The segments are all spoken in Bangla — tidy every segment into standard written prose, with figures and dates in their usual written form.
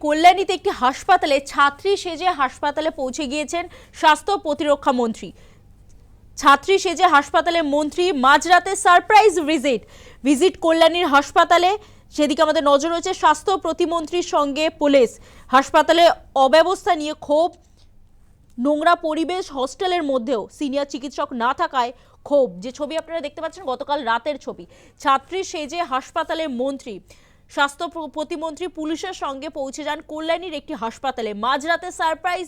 কল্যাণীতে একটি হাসপাতালে ছাত্রী সেজে হাসপাতালে পৌঁছে গিয়েছেন স্বাস্থ্য প্রতিরক্ষা মন্ত্রী। ছাত্রী সেজে হাসপাতালে মন্ত্রী, মাঝরাতে সারপ্রাইজ ভিজিট কল্যাণীর হাসপাতালে। সেদিকে আমাদের নজর রয়েছে। স্বাস্থ্য প্রতিমন্ত্রীর সঙ্গে পুলিশ। হাসপাতালে অব্যবস্থা নিয়ে ক্ষোভ, নোংরা পরিবেশ, হস্টেলের মধ্যেও সিনিয়র চিকিৎসক না থাকায় ক্ষোভ। যে ছবি আপনারা দেখতে পাচ্ছেন গতকাল রাতের ছবি। ছাত্রী সেজে হাসপাতালে মন্ত্রী, স্বাস্থ্য প্রতিমন্ত্রী পুলিশের সঙ্গে পৌঁছে যান কল্যাণীর একটি হাসপাতালে। মাঝরাতে সারপ্রাইজ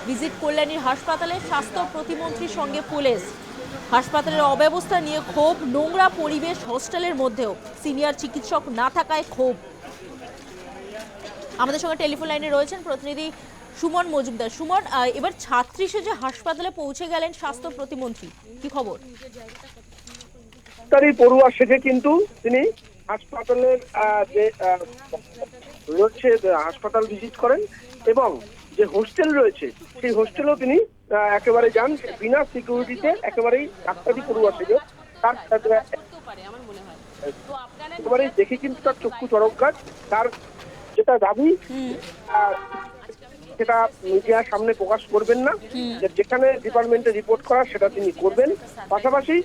ভিজিট কল্যাণীর হাসপাতালে, স্বাস্থ্য প্রতিমন্ত্রীর সঙ্গে পুলিশ। হাসপাতালের অব্যবস্থা নিয়ে ক্ষোভ, নোংরা পরিবেশ, হস্টেলের মধ্যেও সিনিয়র চিকিৎসক না থাকায় ক্ষোভ। আমাদের সঙ্গে টেলিফোন লাইনে রয়েছেন প্রতিনিধি সুমন মজুমদার। সুমন, এবার ছাত্রী সেজে হাসপাতালে পৌঁছে গেলেন স্বাস্থ্য প্রতিমন্ত্রী, কি খবর? তারই পড়ুয়া সেজে কিন্তু তিনি হাসপাতালের যে রয়েছে হাসপাতাল ভিজিট করেন এবং যে হোস্টেল রয়েছে সেই হোস্টেলেও তিনি একেবারে যান বিনা সিকিউরিটিতে, একেবারেই ডাক্তারি পড়ুয়া সেজে। তার একেবারে দেখে কিন্তু তার চক্ষু চড়কগাছ। তার যেটা দাবি সেটা মিডিয়ার সামনে প্রকাশ করবেন না, যেখানে ডিপার্টমেন্টে রিপোর্ট করা সেটা তিনি করবেন। পাশাপাশি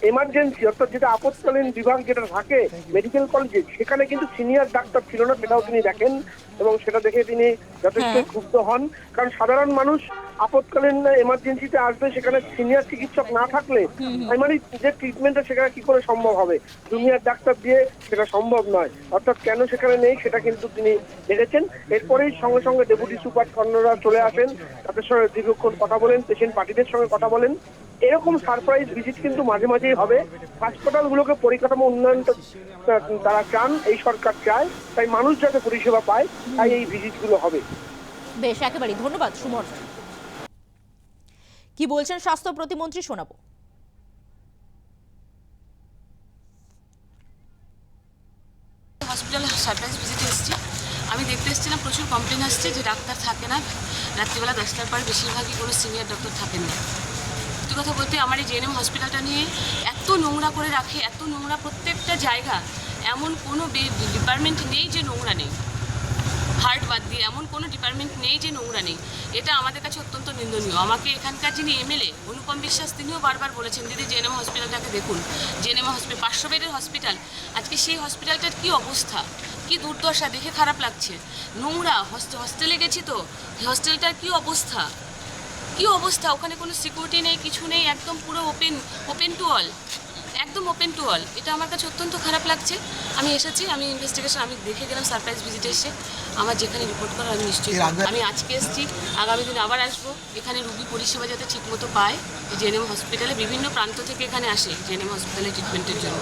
এমার্জেন্সি অর্থাৎ যেটা আপৎকালীন বিভাগ যেটা থাকে মেডিকেল কলেজে, সেখানে কিন্তু সিনিয়র ডাক্তার ছিল না, সেটাও তিনি দেখেন এবং সেটা দেখে তিনি যথেষ্ট ক্ষুব্ধ হন। কারণ সাধারণ মানুষ আপৎকালীন এমার্জেন্সিতে আসবে, সেখানে সিনিয়র চিকিৎসক না থাকলে প্রাইমারি যে ট্রিটমেন্টটা সেখানে কি করে সম্ভব হবে? জুনিয়র ডাক্তার দিয়ে সেটা সম্ভব নয়। অর্থাৎ কেন সেখানে নেই সেটা কিন্তু তিনি দেখেছেন। এরপরেই সঙ্গে সঙ্গে ডেপুটি সুপার কর্ণরা চলে আসেন, তাদের সঙ্গে দীর্ঘক্ষণ কথা বলেন, পেশেন্ট পার্টিদের সঙ্গে কথা বলেন। এরকম সারপ্রাইজ ভিজিট কিন্তু মাঝে মাঝেই হবে। হাসপাতালগুলোকে পরিকাঠামো উন্নয়ন তারা চান, এই সরকার চায়, তাই মানুষ যাতে পরিষেবা পায় তাই এই ভিজিটগুলো হবে। বেশ, একেবারেই ধন্যবাদ সুমন। কি বলছেন স্বাস্থ্য প্রতিমন্ত্রী শোনাবো। হসপিটাল সারপ্রাইজ ভিজিটে এসেছি। আমি দেখতে এসেছিলাম প্রচুর কমপ্লেন আসছে যে ডাক্তার থাকে না, রাত্রিবেলা 10টার পর বেশিরভাগই কোনো সিনিয়র ডক্টর থাকেন না। সত্যি কথা বলতে আমার এই জেএনএম হসপিটালটা নিয়ে এত নোংরা করে রাখে, এত নোংরা প্রত্যেকটা জায়গা। এমন কোনো ডিপার্টমেন্ট নেই যে নোংরা নেই, হার্ট বাদ দিয়ে এমন কোনো ডিপার্টমেন্ট নেই যে নোংরা নেই। এটা আমাদের কাছে অত্যন্ত নিন্দনীয়। আমাকে এখানকার যিনি এমএলএ অনুপম বিশ্বাস, তিনিও বারবার বলেছেন দিদি জেএনএম হসপিটালটাকে দেখুন। জেএনএম হসপিটাল 500 বেডের হসপিটাল, আজকে সেই হসপিটালটার কী অবস্থা, কী দুর্দশা, দেখে খারাপ লাগছে। নোংরা হস্টেলে গেছি তো, হস্টেলটার কী অবস্থা, কী অবস্থা। ওখানে কোনো সিকিউরিটি নেই, কিছু নেই, একদম পুরো ওপেন টু অল, একদম ওপেন টু অল। এটা আমার কাছে অত্যন্ত খারাপ লাগছে। আমি এসেছি, আমি ইনভেস্টিগেশন আমি দেখে গেলাম সারপ্রাইজ ভিজিটে এসে। আমার যেখানে রিপোর্ট করা আমি নিশ্চয়ই, আমি আজকে এসেছি, আগামী দিন আবার আসবো। এখানে রুগী পরিষেবা যাতে ঠিকমতো পায়। জেএনএম হসপিটালে বিভিন্ন প্রান্ত থেকে এখানে আসে জেএনএম হসপিটালে ট্রিটমেন্টের জন্য।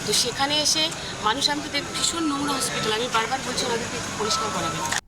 তো সেখানে এসে মানুষ আমাকে ভীষণ নোংরা হসপিটাল, আমি বারবার বলছি আমাদেরকে পরিষ্কার করাবেন।